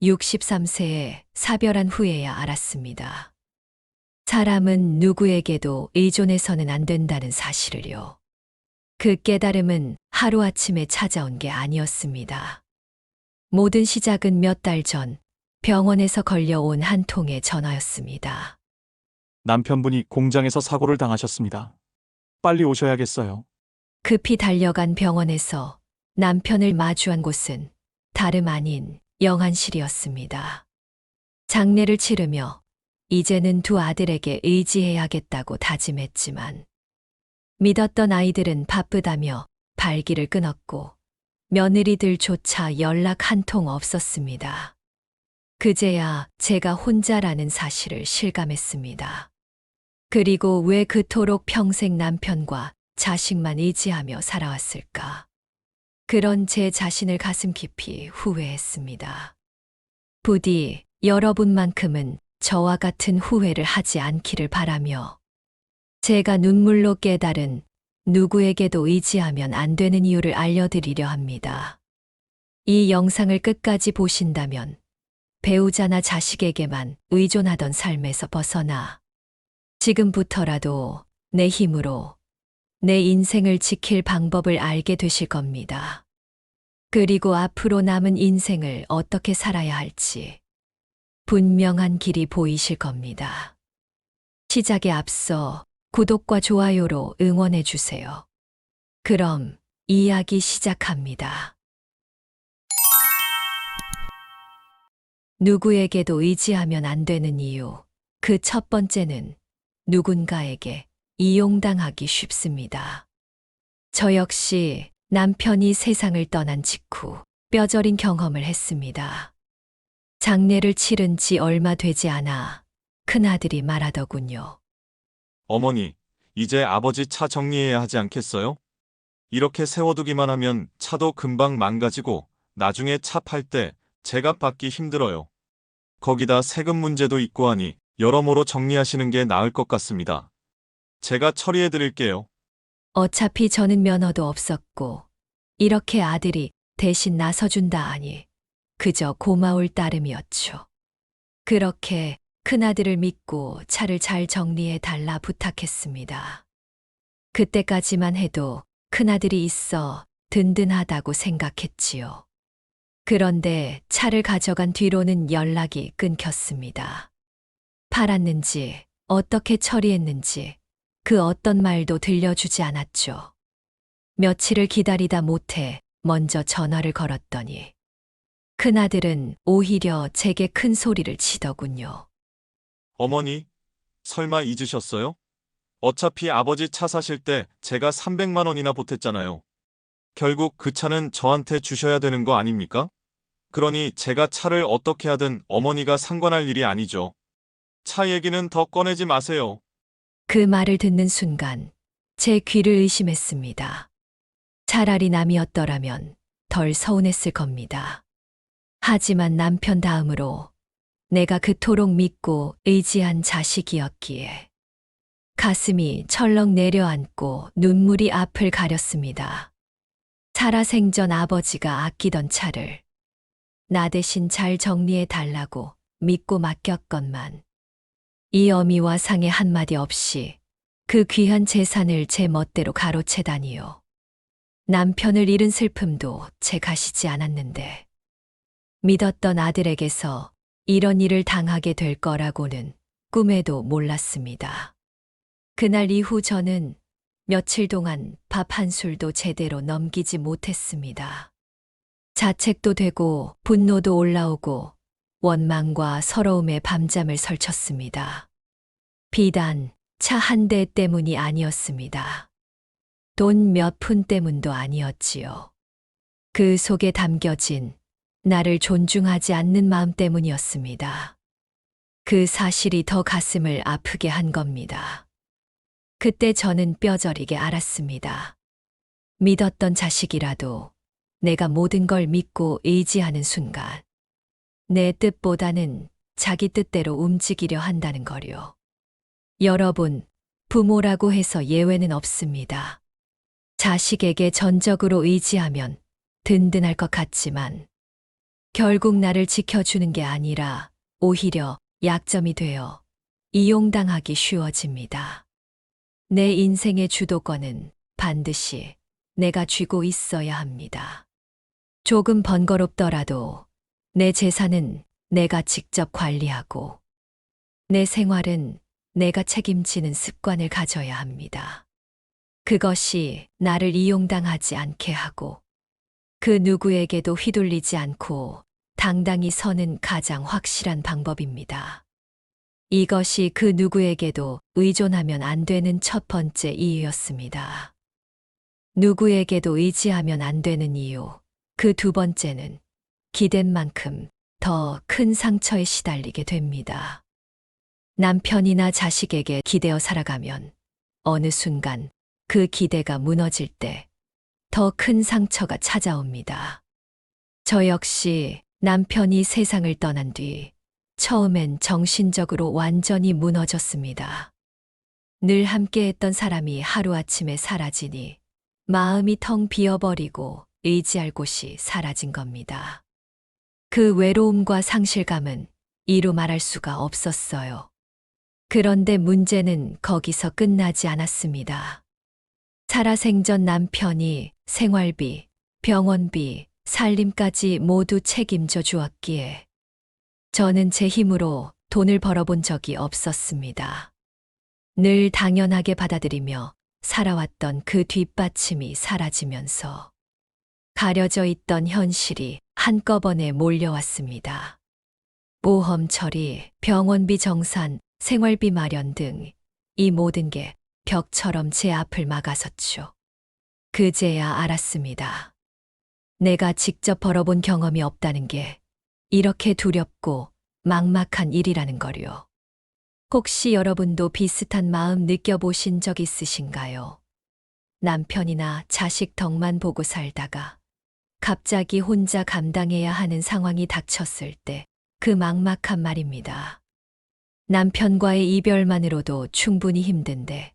63세에 사별한 후에야 알았습니다. 사람은 누구에게도 의존해서는 안 된다는 사실을요. 그 깨달음은 하루아침에 찾아온 게 아니었습니다. 모든 시작은 몇 달 전 병원에서 걸려온 한 통의 전화였습니다. 남편분이 공장에서 사고를 당하셨습니다. 빨리 오셔야겠어요. 급히 달려간 병원에서 남편을 마주한 곳은 다름 아닌 영안실이었습니다. 장례를 치르며 이제는 두 아들에게 의지해야겠다고 다짐했지만 믿었던 아이들은 바쁘다며 발길을 끊었고 며느리들조차 연락 한 통 없었습니다. 그제야 제가 혼자라는 사실을 실감했습니다. 그리고 왜 그토록 평생 남편과 자식만 의지하며 살아왔을까? 그런 제 자신을 가슴 깊이 후회했습니다. 부디 여러분만큼은 저와 같은 후회를 하지 않기를 바라며 제가 눈물로 깨달은 누구에게도 의지하면 안 되는 이유를 알려드리려 합니다. 이 영상을 끝까지 보신다면 배우자나 자식에게만 의존하던 삶에서 벗어나 지금부터라도 내 힘으로 내 인생을 지킬 방법을 알게 되실 겁니다. 그리고 앞으로 남은 인생을 어떻게 살아야 할지 분명한 길이 보이실 겁니다. 시작에 앞서 구독과 좋아요로 응원해 주세요. 그럼 이야기 시작합니다. 누구에게도 의지하면 안 되는 이유. 그 첫 번째는 누군가에게 이용당하기 쉽습니다. 저 역시 남편이 세상을 떠난 직후 뼈저린 경험을 했습니다. 장례를 치른 지 얼마 되지 않아 큰아들이 말하더군요. 어머니, 이제 아버지 차 정리해야 하지 않겠어요? 이렇게 세워두기만 하면 차도 금방 망가지고 나중에 차 팔 때 제값 받기 힘들어요. 거기다 세금 문제도 있고 하니 여러모로 정리하시는 게 나을 것 같습니다. 제가 처리해 드릴게요. 어차피 저는 면허도 없었고 이렇게 아들이 대신 나서준다 하니 그저 고마울 따름이었죠. 그렇게 큰아들을 믿고 차를 잘 정리해 달라 부탁했습니다. 그때까지만 해도 큰아들이 있어 든든하다고 생각했지요. 그런데 차를 가져간 뒤로는 연락이 끊겼습니다. 팔았는지 어떻게 처리했는지 그 어떤 말도 들려주지 않았죠. 며칠을 기다리다 못해 먼저 전화를 걸었더니 큰아들은 오히려 제게 큰 소리를 치더군요. 어머니, 설마 잊으셨어요? 어차피 아버지 차 사실 때 제가 300만 원이나 보탰잖아요. 결국 그 차는 저한테 주셔야 되는 거 아닙니까? 그러니 제가 차를 어떻게 하든 어머니가 상관할 일이 아니죠. 차 얘기는 더 꺼내지 마세요. 그 말을 듣는 순간 제 귀를 의심했습니다. 차라리 남이었더라면 덜 서운했을 겁니다. 하지만 남편 다음으로 내가 그토록 믿고 의지한 자식이었기에 가슴이 철렁 내려앉고 눈물이 앞을 가렸습니다. 살아생전 아버지가 아끼던 차를 나 대신 잘 정리해 달라고 믿고 맡겼건만 이 어미와 상의 한마디 없이 그 귀한 재산을 제 멋대로 가로채다니요. 남편을 잃은 슬픔도 제 가시지 않았는데 믿었던 아들에게서 이런 일을 당하게 될 거라고는 꿈에도 몰랐습니다. 그날 이후 저는 며칠 동안 밥 한 술도 제대로 넘기지 못했습니다. 자책도 되고 분노도 올라오고 원망과 서러움에 밤잠을 설쳤습니다. 비단 차 한 대 때문이 아니었습니다. 돈 몇 푼 때문도 아니었지요. 그 속에 담겨진 나를 존중하지 않는 마음 때문이었습니다. 그 사실이 더 가슴을 아프게 한 겁니다. 그때 저는 뼈저리게 알았습니다. 믿었던 자식이라도 내가 모든 걸 믿고 의지하는 순간 내 뜻보다는 자기 뜻대로 움직이려 한다는 거요. 여러분, 부모라고 해서 예외는 없습니다. 자식에게 전적으로 의지하면 든든할 것 같지만 결국 나를 지켜주는 게 아니라 오히려 약점이 되어 이용당하기 쉬워집니다. 내 인생의 주도권은 반드시 내가 쥐고 있어야 합니다. 조금 번거롭더라도 내 재산은 내가 직접 관리하고 내 생활은 내가 책임지는 습관을 가져야 합니다. 그것이 나를 이용당하지 않게 하고 그 누구에게도 휘둘리지 않고 당당히 서는 가장 확실한 방법입니다. 이것이 그 누구에게도 의존하면 안 되는 첫 번째 이유였습니다. 누구에게도 의지하면 안 되는 이유. 그 두 번째는 기댄 만큼 더 큰 상처에 시달리게 됩니다. 남편이나 자식에게 기대어 살아가면 어느 순간 그 기대가 무너질 때 더 큰 상처가 찾아옵니다. 저 역시 남편이 세상을 떠난 뒤 처음엔 정신적으로 완전히 무너졌습니다. 늘 함께했던 사람이 하루아침에 사라지니 마음이 텅 비어버리고 의지할 곳이 사라진 겁니다. 그 외로움과 상실감은 이루 말할 수가 없었어요. 그런데 문제는 거기서 끝나지 않았습니다. 살아생전 남편이 생활비, 병원비, 살림까지 모두 책임져 주었기에 저는 제 힘으로 돈을 벌어본 적이 없었습니다. 늘 당연하게 받아들이며 살아왔던 그 뒷받침이 사라지면서 가려져 있던 현실이 한꺼번에 몰려왔습니다. 보험 처리, 병원비 정산, 생활비 마련 등 이 모든 게 벽처럼 제 앞을 막아섰죠. 그제야 알았습니다. 내가 직접 벌어본 경험이 없다는 게 이렇게 두렵고 막막한 일이라는 거요. 혹시 여러분도 비슷한 마음 느껴보신 적 있으신가요? 남편이나 자식 덕만 보고 살다가 갑자기 혼자 감당해야 하는 상황이 닥쳤을 때 그 막막한 말입니다. 남편과의 이별만으로도 충분히 힘든데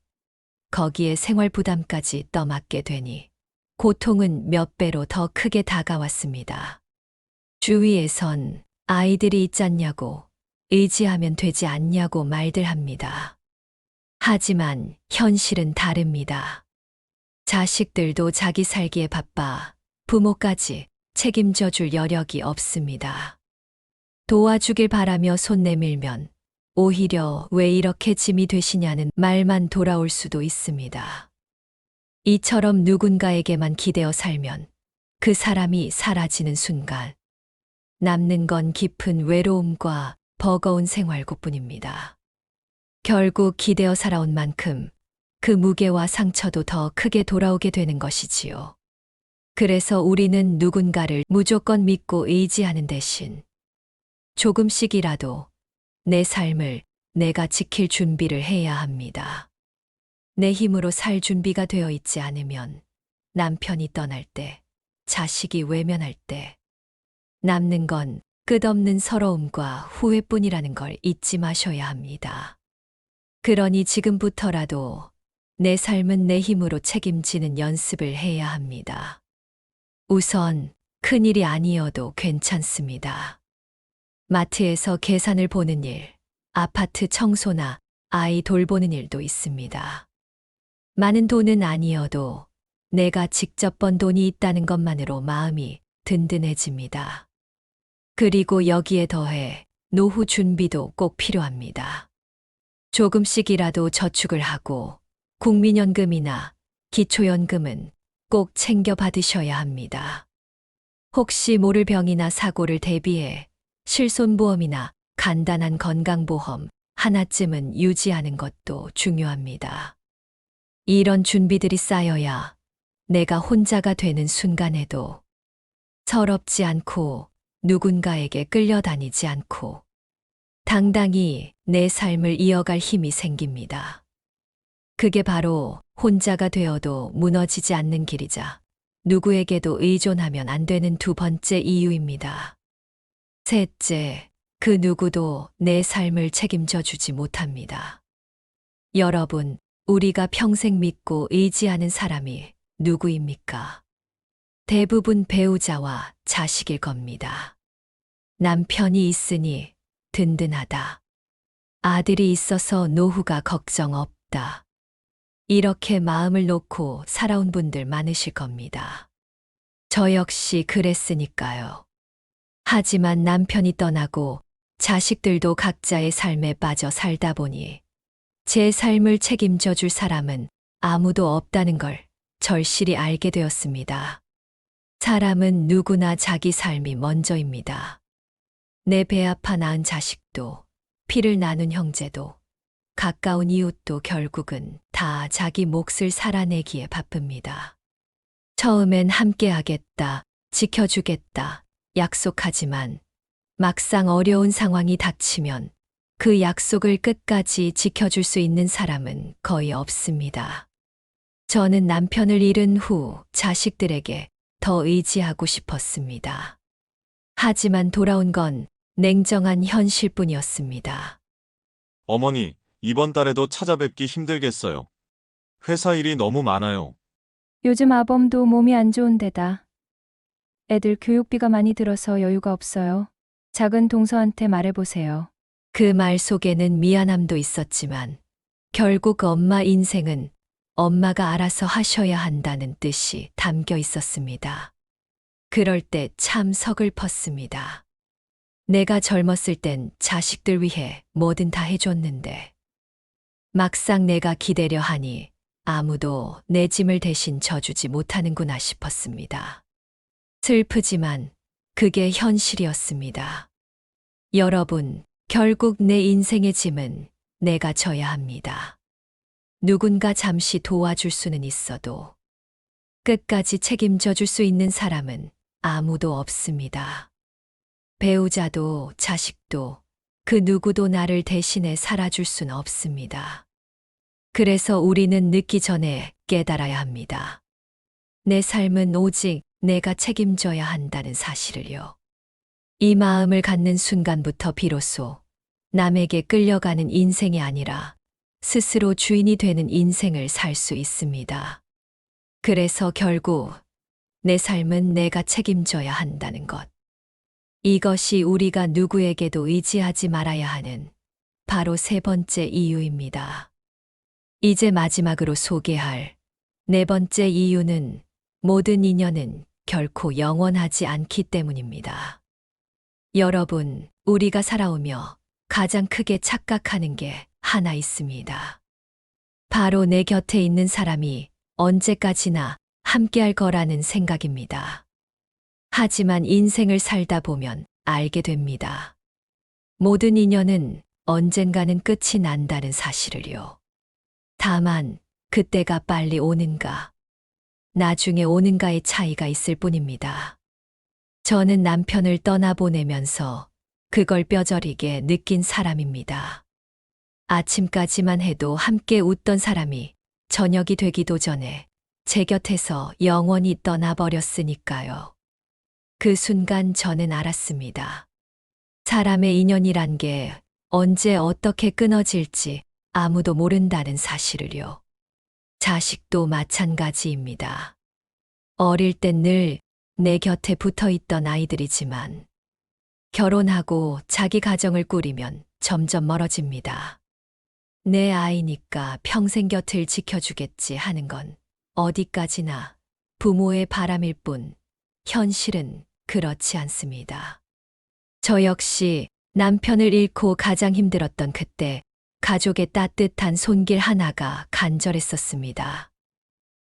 거기에 생활 부담까지 떠맡게 되니 고통은 몇 배로 더 크게 다가왔습니다. 주위에선 아이들이 있잖냐고, 의지하면 되지 않냐고 말들 합니다. 하지만 현실은 다릅니다. 자식들도 자기 살기에 바빠 부모까지 책임져 줄 여력이 없습니다. 도와주길 바라며 손 내밀면 오히려 왜 이렇게 짐이 되시냐는 말만 돌아올 수도 있습니다. 이처럼 누군가에게만 기대어 살면 그 사람이 사라지는 순간 남는 건 깊은 외로움과 버거운 생활고뿐입니다. 결국 기대어 살아온 만큼 그 무게와 상처도 더 크게 돌아오게 되는 것이지요. 그래서 우리는 누군가를 무조건 믿고 의지하는 대신 조금씩이라도 내 삶을 내가 지킬 준비를 해야 합니다. 내 힘으로 살 준비가 되어 있지 않으면 남편이 떠날 때, 자식이 외면할 때 남는 건 끝없는 서러움과 후회뿐이라는 걸 잊지 마셔야 합니다. 그러니 지금부터라도 내 삶은 내 힘으로 책임지는 연습을 해야 합니다. 우선 큰일이 아니어도 괜찮습니다. 마트에서 계산을 보는 일, 아파트 청소나 아이 돌보는 일도 있습니다. 많은 돈은 아니어도 내가 직접 번 돈이 있다는 것만으로 마음이 든든해집니다. 그리고 여기에 더해 노후 준비도 꼭 필요합니다. 조금씩이라도 저축을 하고 국민연금이나 기초연금은 꼭 챙겨 받으셔야 합니다. 혹시 모를 병이나 사고를 대비해 실손보험이나 간단한 건강보험 하나쯤은 유지하는 것도 중요합니다. 이런 준비들이 쌓여야 내가 혼자가 되는 순간에도 서럽지 않고 누군가에게 끌려다니지 않고 당당히 내 삶을 이어갈 힘이 생깁니다. 그게 바로 혼자가 되어도 무너지지 않는 길이자 누구에게도 의존하면 안 되는 두 번째 이유입니다. 셋째, 그 누구도 내 삶을 책임져 주지 못합니다. 여러분, 우리가 평생 믿고 의지하는 사람이 누구입니까? 대부분 배우자와 자식일 겁니다. 남편이 있으니 든든하다. 아들이 있어서 노후가 걱정 없다. 이렇게 마음을 놓고 살아온 분들 많으실 겁니다. 저 역시 그랬으니까요. 하지만 남편이 떠나고 자식들도 각자의 삶에 빠져 살다 보니 제 삶을 책임져 줄 사람은 아무도 없다는 걸 절실히 알게 되었습니다. 사람은 누구나 자기 삶이 먼저입니다. 내 배 아파 낳은 자식도, 피를 나눈 형제도, 가까운 이웃도 결국은 다 자기 몫을 살아내기에 바쁩니다. 처음엔 함께하겠다, 지켜주겠다, 약속하지만 막상 어려운 상황이 닥치면 그 약속을 끝까지 지켜줄 수 있는 사람은 거의 없습니다. 저는 남편을 잃은 후 자식들에게 더 의지하고 싶었습니다. 하지만 돌아온 건 냉정한 현실뿐이었습니다. 어머니, 이번 달에도 찾아뵙기 힘들겠어요. 회사 일이 너무 많아요. 요즘 아범도 몸이 안 좋은데다 애들 교육비가 많이 들어서 여유가 없어요. 작은 동서한테 말해보세요. 그 말 속에는 미안함도 있었지만 결국 엄마 인생은 엄마가 알아서 하셔야 한다는 뜻이 담겨 있었습니다. 그럴 때 참 서글펐습니다. 내가 젊었을 땐 자식들 위해 뭐든 다 해줬는데 막상 내가 기대려 하니 아무도 내 짐을 대신 져주지 못하는구나 싶었습니다. 슬프지만 그게 현실이었습니다. 여러분, 결국 내 인생의 짐은 내가 져야 합니다. 누군가 잠시 도와줄 수는 있어도 끝까지 책임져 줄 수 있는 사람은 아무도 없습니다. 배우자도 자식도 그 누구도 나를 대신해 살아줄 수는 없습니다. 그래서 우리는 늦기 전에 깨달아야 합니다. 내 삶은 오직 내가 책임져야 한다는 사실을요. 이 마음을 갖는 순간부터 비로소 남에게 끌려가는 인생이 아니라 스스로 주인이 되는 인생을 살 수 있습니다. 그래서 결국 내 삶은 내가 책임져야 한다는 것. 이것이 우리가 누구에게도 의지하지 말아야 하는 바로 세 번째 이유입니다. 이제 마지막으로 소개할 네 번째 이유는 모든 인연은 결코 영원하지 않기 때문입니다. 여러분, 우리가 살아오며 가장 크게 착각하는 게 하나 있습니다. 바로 내 곁에 있는 사람이 언제까지나 함께할 거라는 생각입니다. 하지만 인생을 살다 보면 알게 됩니다. 모든 인연은 언젠가는 끝이 난다는 사실을요. 다만 그때가 빨리 오는가, 나중에 오는가의 차이가 있을 뿐입니다. 저는 남편을 떠나보내면서 그걸 뼈저리게 느낀 사람입니다. 아침까지만 해도 함께 웃던 사람이 저녁이 되기도 전에 제 곁에서 영원히 떠나버렸으니까요. 그 순간 저는 알았습니다. 사람의 인연이란 게 언제 어떻게 끊어질지 아무도 모른다는 사실을요. 자식도 마찬가지입니다. 어릴 땐 늘 내 곁에 붙어 있던 아이들이지만 결혼하고 자기 가정을 꾸리면 점점 멀어집니다. 내 아이니까 평생 곁을 지켜주겠지 하는 건 어디까지나 부모의 바람일 뿐 현실은 그렇지 않습니다. 저 역시 남편을 잃고 가장 힘들었던 그때 가족의 따뜻한 손길 하나가 간절했었습니다.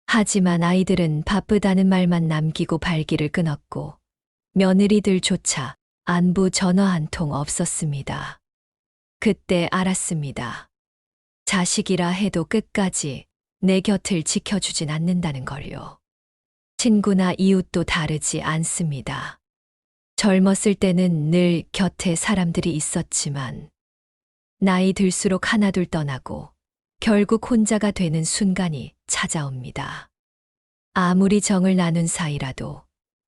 하지만 아이들은 바쁘다는 말만 남기고 발길을 끊었고 며느리들조차 안부 전화 한 통 없었습니다. 그때 알았습니다. 자식이라 해도 끝까지 내 곁을 지켜주진 않는다는 걸요. 친구나 이웃도 다르지 않습니다. 젊었을 때는 늘 곁에 사람들이 있었지만 나이 들수록 하나둘 떠나고 결국 혼자가 되는 순간이 찾아옵니다. 아무리 정을 나눈 사이라도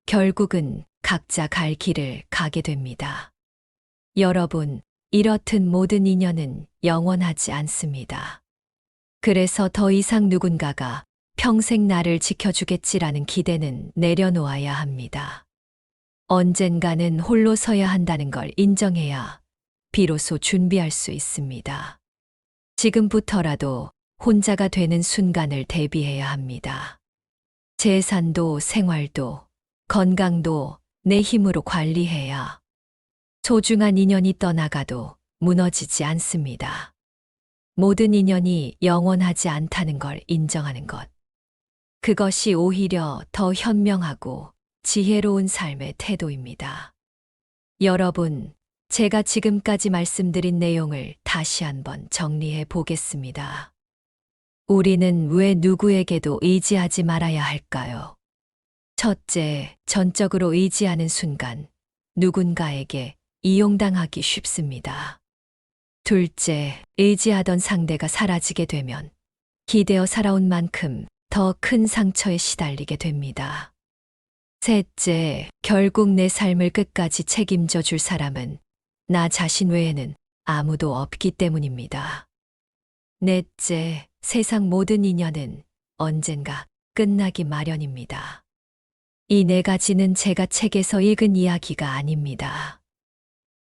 결국은 각자 갈 길을 가게 됩니다. 여러분, 이렇듯 모든 인연은 영원하지 않습니다. 그래서 더 이상 누군가가 평생 나를 지켜주겠지라는 기대는 내려놓아야 합니다. 언젠가는 홀로 서야 한다는 걸 인정해야 비로소 준비할 수 있습니다. 지금부터라도 혼자가 되는 순간을 대비해야 합니다. 재산도 생활도 건강도 내 힘으로 관리해야 소중한 인연이 떠나가도 무너지지 않습니다. 모든 인연이 영원하지 않다는 걸 인정하는 것. 그것이 오히려 더 현명하고 지혜로운 삶의 태도입니다. 여러분, 제가 지금까지 말씀드린 내용을 다시 한번 정리해 보겠습니다. 우리는 왜 누구에게도 의지하지 말아야 할까요? 첫째, 전적으로 의지하는 순간 누군가에게 이용당하기 쉽습니다. 둘째, 의지하던 상대가 사라지게 되면 기대어 살아온 만큼 더 큰 상처에 시달리게 됩니다. 셋째, 결국 내 삶을 끝까지 책임져 줄 사람은 나 자신 외에는 아무도 없기 때문입니다. 넷째, 세상 모든 인연은 언젠가 끝나기 마련입니다. 이 네 가지는 제가 책에서 읽은 이야기가 아닙니다.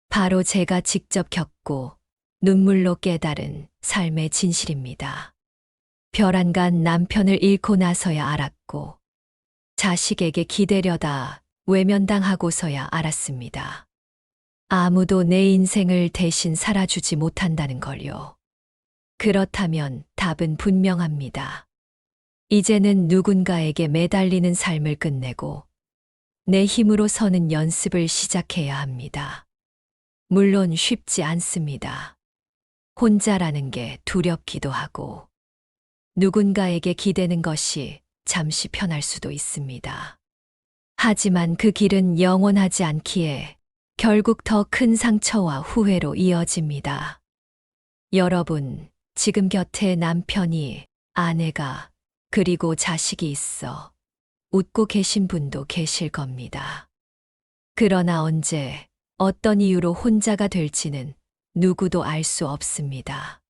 바로 제가 직접 겪고 눈물로 깨달은 삶의 진실입니다. 벼랑간 남편을 잃고 나서야 알았고, 자식에게 기대려다 외면당하고서야 알았습니다. 아무도 내 인생을 대신 살아주지 못한다는 걸요. 그렇다면 답은 분명합니다. 이제는 누군가에게 매달리는 삶을 끝내고 내 힘으로 서는 연습을 시작해야 합니다. 물론 쉽지 않습니다. 혼자라는 게 두렵기도 하고, 누군가에게 기대는 것이 잠시 편할 수도 있습니다. 하지만 그 길은 영원하지 않기에 결국 더 큰 상처와 후회로 이어집니다. 여러분, 지금 곁에 남편이, 아내가, 그리고 자식이 있어 웃고 계신 분도 계실 겁니다. 그러나 언제, 어떤 이유로 혼자가 될지는 누구도 알 수 없습니다.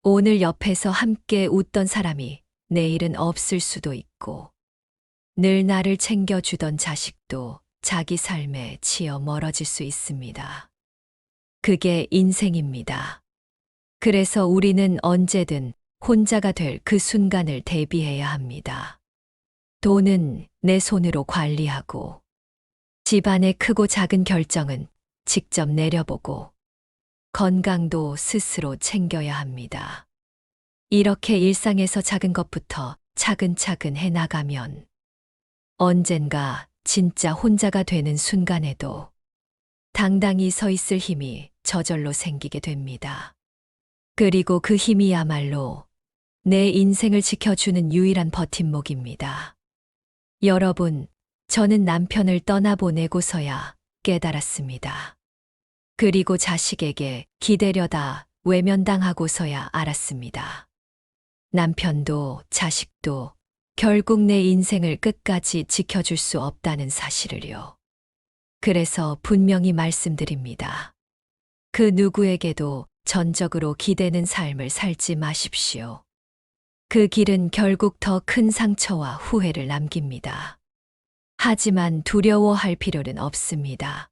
오늘 옆에서 함께 웃던 사람이 내일은 없을 수도 있고, 늘 나를 챙겨주던 자식도 자기 삶에 치여 멀어질 수 있습니다. 그게 인생입니다. 그래서 우리는 언제든 혼자가 될 그 순간을 대비해야 합니다. 돈은 내 손으로 관리하고, 집안의 크고 작은 결정은 직접 내려보고, 건강도 스스로 챙겨야 합니다. 이렇게 일상에서 작은 것부터 차근차근 해나가면 언젠가 진짜 혼자가 되는 순간에도 당당히 서 있을 힘이 저절로 생기게 됩니다. 그리고 그 힘이야말로 내 인생을 지켜주는 유일한 버팀목입니다. 여러분, 저는 남편을 떠나보내고서야 깨달았습니다. 그리고 자식에게 기대려다 외면당하고서야 알았습니다. 남편도 자식도 결국 내 인생을 끝까지 지켜줄 수 없다는 사실을요. 그래서 분명히 말씀드립니다. 그 누구에게도 전적으로 기대는 삶을 살지 마십시오. 그 길은 결국 더 큰 상처와 후회를 남깁니다. 하지만 두려워할 필요는 없습니다.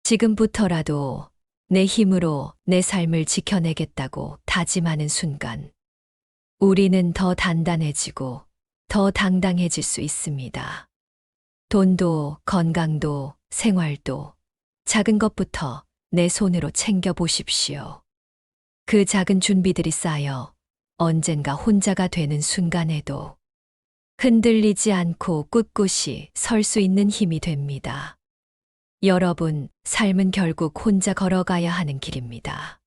지금부터라도 내 힘으로 내 삶을 지켜내겠다고 다짐하는 순간, 우리는 더 단단해지고 더 당당해질 수 있습니다. 돈도 건강도 생활도 작은 것부터 내 손으로 챙겨보십시오. 그 작은 준비들이 쌓여 언젠가 혼자가 되는 순간에도 흔들리지 않고 꿋꿋이 설 수 있는 힘이 됩니다. 여러분, 삶은 결국 혼자 걸어가야 하는 길입니다.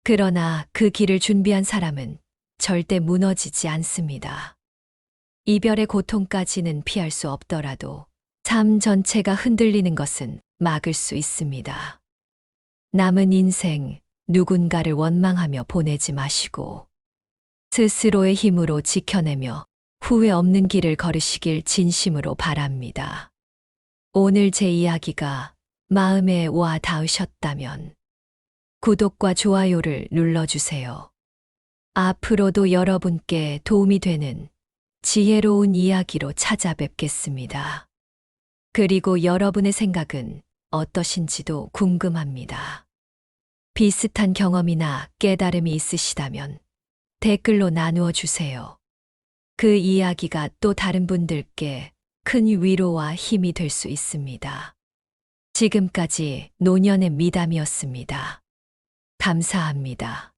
그러나 그 길을 준비한 사람은 절대 무너지지 않습니다. 이별의 고통까지는 피할 수 없더라도 삶 전체가 흔들리는 것은 막을 수 있습니다. 남은 인생 누군가를 원망하며 보내지 마시고 스스로의 힘으로 지켜내며 후회 없는 길을 걸으시길 진심으로 바랍니다. 오늘 제 이야기가 마음에 와 닿으셨다면 구독과 좋아요를 눌러주세요. 앞으로도 여러분께 도움이 되는 지혜로운 이야기로 찾아뵙겠습니다. 그리고 여러분의 생각은 어떠신지도 궁금합니다. 비슷한 경험이나 깨달음이 있으시다면 댓글로 나누어 주세요. 그 이야기가 또 다른 분들께 큰 위로와 힘이 될 수 있습니다. 지금까지 노년의 미담이었습니다. 감사합니다.